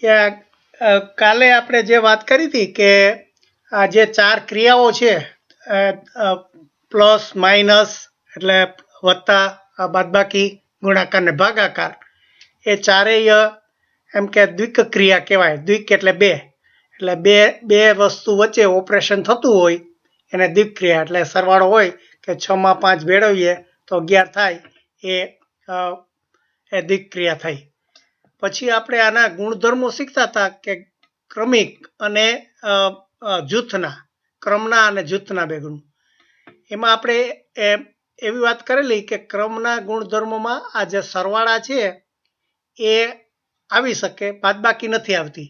કાલે આપણે જે વાત કરી હતી કે આ જે 4 ક્રિયાઓ છે, પ્લસ માઇનસ એટલે વત્તા, બાદબાકી, ગુણાકાર ને ભાગાકાર, એ ચારેય એમ કે દ્વિક ક્રિયા કહેવાય. દ્વિક એટલે બે, એટલે બે વસ્તુ વચ્ચે ઓપરેશન થતું હોય એને દ્વિક ક્રિયા, એટલે સરવાળો હોય કે 6 માં 5 ભેળવીએ તો 11 થાય, એ દ્વિક ક્રિયા થઈ. પછી આપણે આના ગુણધર્મો શીખતા હતા કે ક્રમિક અને જૂથના, ક્રમના અને જૂથના બે ગુણ. એમાં આપણે એવી વાત કરેલી કે ક્રમના ગુણધર્મોમાં આ જે સરવાળા છે એ આવી શકે, બાદબાકી નથી આવતી.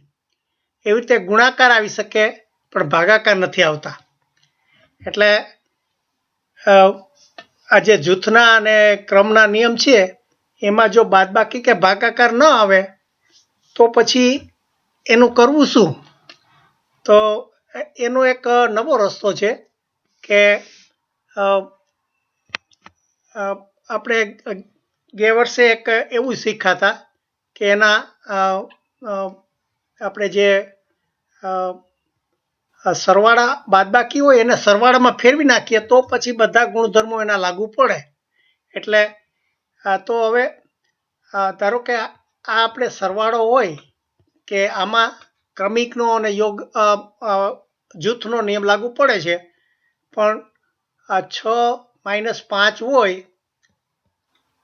એવી રીતે ગુણાકાર આવી શકે પણ ભાગાકાર નથી આવતા. એટલે આ જે જૂથના અને ક્રમના નિયમ છે એમાં જો બાદબાકી કે ભાગાકાર ન આવે તો પછી એનું કરવું શું? તો એનો એક નવો રસ્તો છે કે આપણે ગયા વર્ષે એક એવું શીખ્યા કે એના આપણે જે સરવાળા બાદબાકી હોય એને સરવાળામાં ફેરવી નાખીએ તો પછી બધા ગુણધર્મો એના લાગુ પડે. એટલે તો હવે ધારો કે આ આપણે સરવાળો હોય કે આમાં ક્રમિકનો અને યોગ જૂથનો નિયમ લાગુ પડે છે, પણ આ 6 - 5 હોય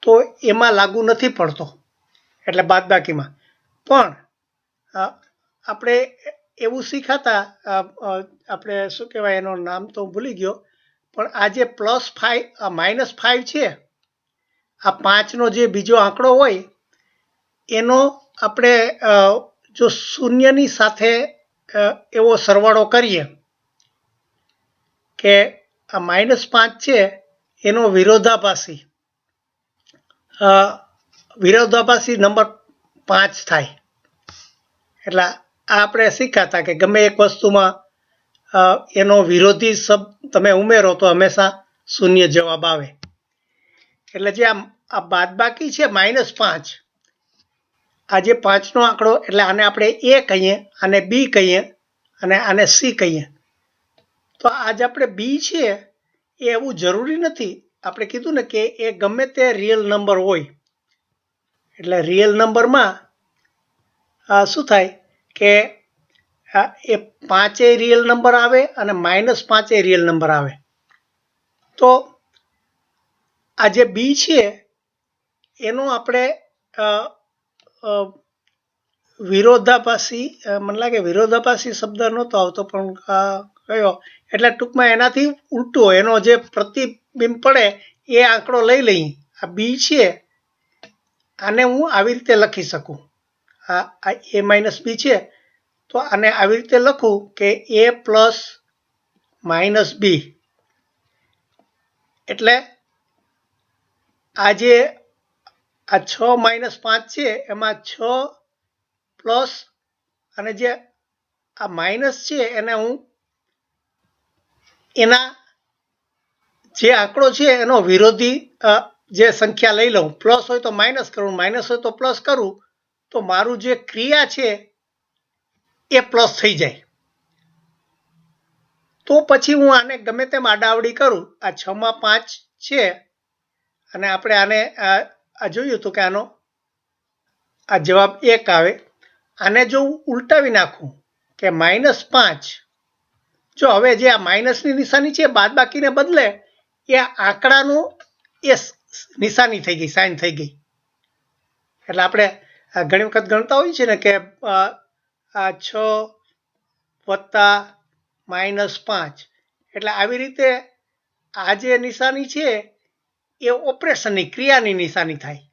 તો એમાં લાગુ નથી પડતો, એટલે બાદબાકીમાં. પણ આપણે એવું શીખાતા, આપણે શું કહેવાય એનું નામ તો ભૂલી ગયો, પણ આ જે -5 છે, આ 5નો જે બીજો આંકડો હોય એનો આપણે જો શૂન્યની સાથે એવો સરવાળો કરીએ કે આ -5 છે એનો વિરોધાભાસી નંબર 5 થાય. એટલે આ આપણે શીખાતા કે ગમે એક વસ્તુમાં એનો વિરોધી શબ્દ તમે ઉમેરો તો હંમેશા શૂન્ય જવાબ આવે. એટલે જે આ બાદબાકી છે -5, આ જે 5નો આંકડો, એટલે આને આપણે A કહીએ, આને B કહીએ અને આને C કહીએ. તો આજ આપણે B છે એ એવું જરૂરી નથી. આપણે કીધું ને કે એ ગમે તે રિયલ નંબર હોય. એટલે રિયલ નંબરમાં શું થાય કે એ 5 રિયલ નંબર આવે અને -5 રિયલ નંબર આવે. તો આ જે B છે એનો આપણે વિરોધાભાસી, મને લાગે વિરોધાભાસી શબ્દ નહોતો આવતો, પણ કયો, એટલે ટૂંકમાં એનાથી ઉલટું હોય, એનો જે પ્રતિબિંબ પડે એ આંકડો લઈ લઈએ. આ B છે આને હું આવી રીતે લખી શકું, આ A - B છે તો આને આવી રીતે લખું કે A + -B. એટલે આ જે આ 6 - 5 છે એમાં 6 પ્લસ અને જે આ માઇનસ છે એને હું એના જે આંકડો છે એનો વિરોધી જે સંખ્યા લઈ લઉં. પ્લસ હોય તો માઇનસ કરું, માઇનસ હોય તો પ્લસ કરું, તો મારું જે ક્રિયા છે એ પ્લસ થઈ જાય. તો પછી હું આને ગમે તેમ આડાવડી કરું, આ 6 માં 5 છે અને આપણે આને જોયું હતું કે આનો આ જવાબ 1 આવે. આને જો હું ઉલટાવી નાખું કે -5, જો હવે જે આ માઇનસની નિશાની છે બાદબાકીને બદલે એ આંકડાનું એ નિશાની થઈ ગઈ, સાઇન થઈ ગઈ. એટલે આપણે ઘણી વખત ગણતા હોઈએ છીએ ને કે 6 + -5, એટલે આવી રીતે આ જે નિશાની છે એ ઓપરેશનની, ક્રિયાની નિશાની થાય.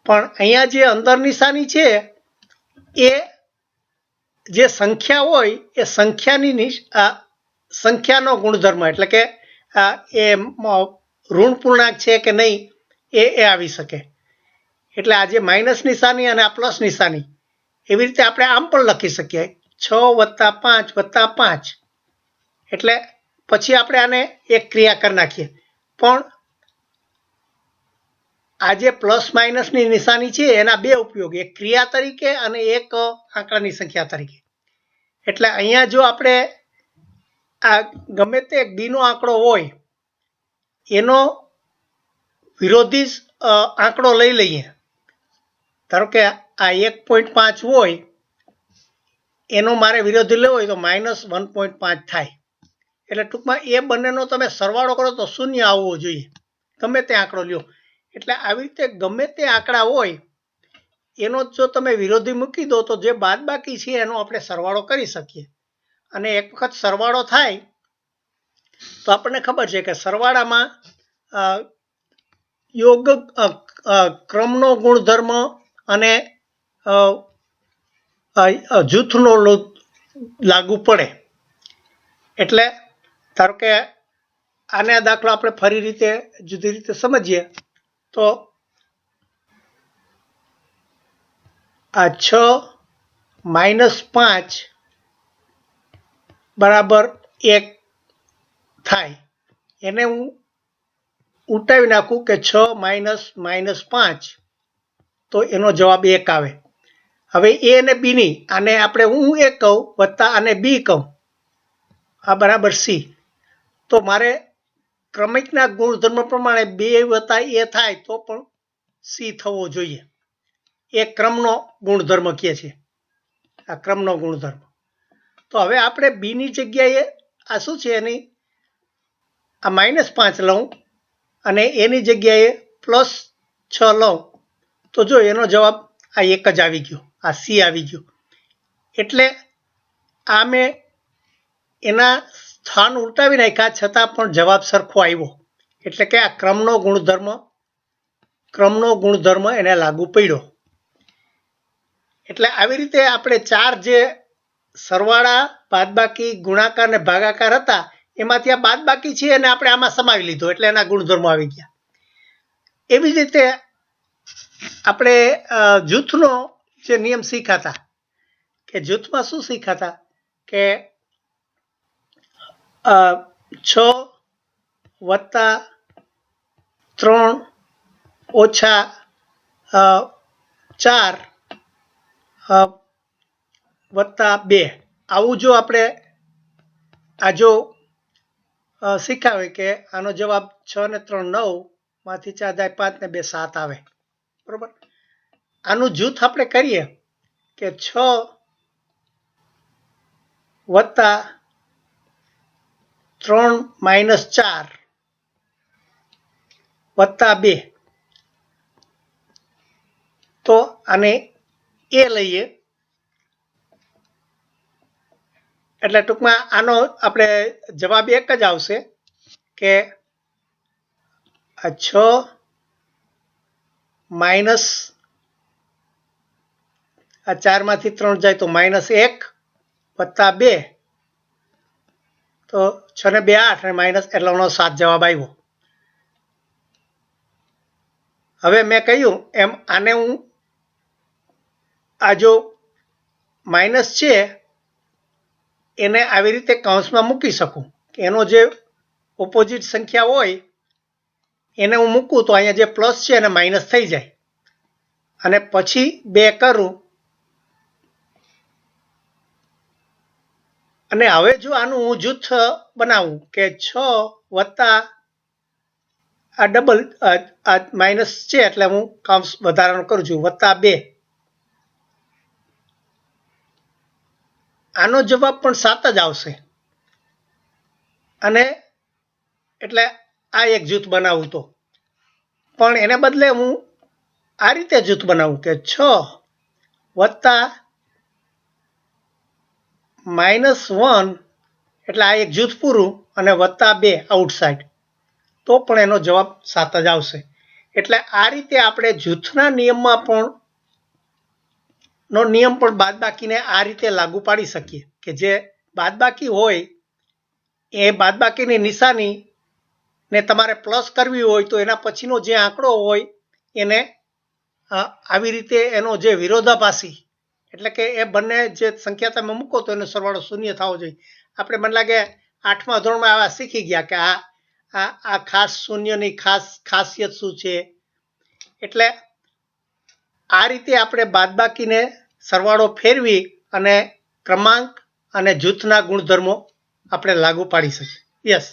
પણ અહીંયા જે અંદર નિશાની છે એ જે સંખ્યા હોય એ સંખ્યાનો ગુણધર્મ, એટલે કે એ ઋણ પૂર્ણાંક છે કે નહીં એ આવી શકે. એટલે આ જે માઇનસ નિશાની અને આ પ્લસ નિશાની, એવી રીતે આપણે આમ પણ લખી શકીએ 6 + 5 + 5. એટલે પછી આપણે આને એક ક્રિયા કરી નાખીએ. પણ આ જે પ્લસ માઇનસની નિશાની છે એના બે ઉપયોગ, એક ક્રિયા તરીકે અને એક આંકડાની સંખ્યા તરીકે. એટલે અહીંયા જો આપણે આ ગમે તે એક બીનો આંકડો હોય એનો વિરોધી આંકડો લઈ લઈએ. ધારો કે આ 1.5 હોય એનો મારે વિરોધી લેવો હોય તો -1.5 થાય. એટલે ટૂંકમાં એ બંનેનો તમે સરવાળો કરો તો શૂન્ય આવવો જોઈએ, ગમે તે આંકડો લ્યો. એટલે આવી રીતે ગમે તે આંકડા હોય એનો જો તમે વિરોધી મૂકી દો તો જે બાદબાકી છે એનો આપણે સરવાળો કરી શકીએ. અને એક વખત સરવાળો થાય તો આપણને ખબર છે કે સરવાળામાં યોગ ક્રમનો ગુણધર્મ અને જૂથનો લાગુ પડે. એટલે ધારો કે આને દાખલો આપણે ફરી રીતે જુદી રીતે સમજીએ તો આ 6 - 5 બરાબર 1 થાય. એને હું ઉલટાવી નાખું કે 6 - -5 તો એનો જવાબ 1 આવે. હવે એ અને બીની આને આપણે હું એક કહું વત્તા આને બી કહું, આ બરાબર સી. તો મારે ક્રમિકના ગુણધર્મ પ્રમાણે 2 + a થાય તો પણ સી થવો જોઈએ. એ ક્રમનો ગુણધર્મ કહે છે, આ ક્રમનો ગુણધર્મ. તો હવે આપણે બીની જગ્યાએ આ શું છે એની આ -5 લઉં અને એની જગ્યાએ +6 લઉં તો જો એનો જવાબ આ 1 જ આવી ગયો, આ સી આવી ગયો. એટલે આ મેં એના સ્થાન ઉલટાવી નાખ્યા છતાં પણ જવાબ સરખો આવ્યો. એટલે કે આ ક્રમનો ગુણધર્મ એને લાગુ પડ્યો. એટલે આવી રીતે આપણે 4 જે સરવાળા, બાદબાકી, ગુણાકાર અને ભાગાકાર હતા એમાંથી આ બાદબાકી છે અને આપણે આમાં સમાવી લીધો એટલે એના ગુણધર્મો આવી ગયા. એવી જ રીતે આપણે જૂથનો જે નિયમ શીખ્યા કે જૂથમાં શું શીખ્યા કે 6 + 3 - 4 +2 આવું જો આપણે આ જો શીખાવે કે આનો જવાબ 6 ને 3 9, માંથી 4 જાય 5 ને 2 7 આવે. બરોબર. આનું જૂથ આપણે કરીએ કે 6 + 3 - 4 +2 તો આને એ લઈએ. એટલે ટૂંકમાં આનો આપણે જવાબ એક જ આવશે કે 6 માઇનસ આ 4 માંથી 3 જાય તો -1 +2 તો 6 ને 2 8 અને માઇનસ એટલે 7 જવાબ આવ્યો. હવે મેં કહ્યું એમ આને હું આ જો માઇનસ છે એને આવી રીતે કૌંસમાં મૂકી શકું કે એનો જે ઓપોઝિટ સંખ્યા હોય એને હું મૂકું તો અહીંયા જે પ્લસ છે એને માઇનસ થઈ જાય અને પછી 2 કરું. અને હવે જો આનું હું જૂથ બનાવું કે 6 વત્તા આ ડબલ આ માઇનસ છે એટલે હું કૌંસ વધારાનું કરું છું +2, આનો જવાબ પણ 7 જ આવશે. અને એટલે આ એક જૂથ બનાવું તો પણ એને બદલે હું આ રીતે જૂથ બનાવું કે 6 વત્તા -1 એટલે આ એક જૂથ પૂરું અને +2 આઉટસાઇડ તો પણ એનો જવાબ 7 જ આવશે. એટલે આ રીતે આપણે જૂથના નિયમમાં પણ નિયમ પણ બાદબાકીને આ રીતે લાગુ પાડી શકીએ કે જે બાદબાકી હોય એ બાદબાકીની નિશાની ને તમારે પ્લસ કરવી હોય તો એના પછીનો જે આંકડો હોય એને આવી રીતે એનો જે વિરોધાભાસી એટલે કે એ બંને જે સંખ્યા તમે મૂકો તો એનો સરવાળો શૂન્ય થવો જોઈએ. આપણે મને લાગે 8મા ધોરણમાં આવા શીખી ગયા કે આ ખાસ શૂન્યની ખાસિયત શું છે. એટલે આ રીતે આપણે બાદબાકીને સરવાળો ફેરવી અને ક્રમાંક અને જૂથના ગુણધર્મો આપણે લાગુ પાડી શકીએ. યસ.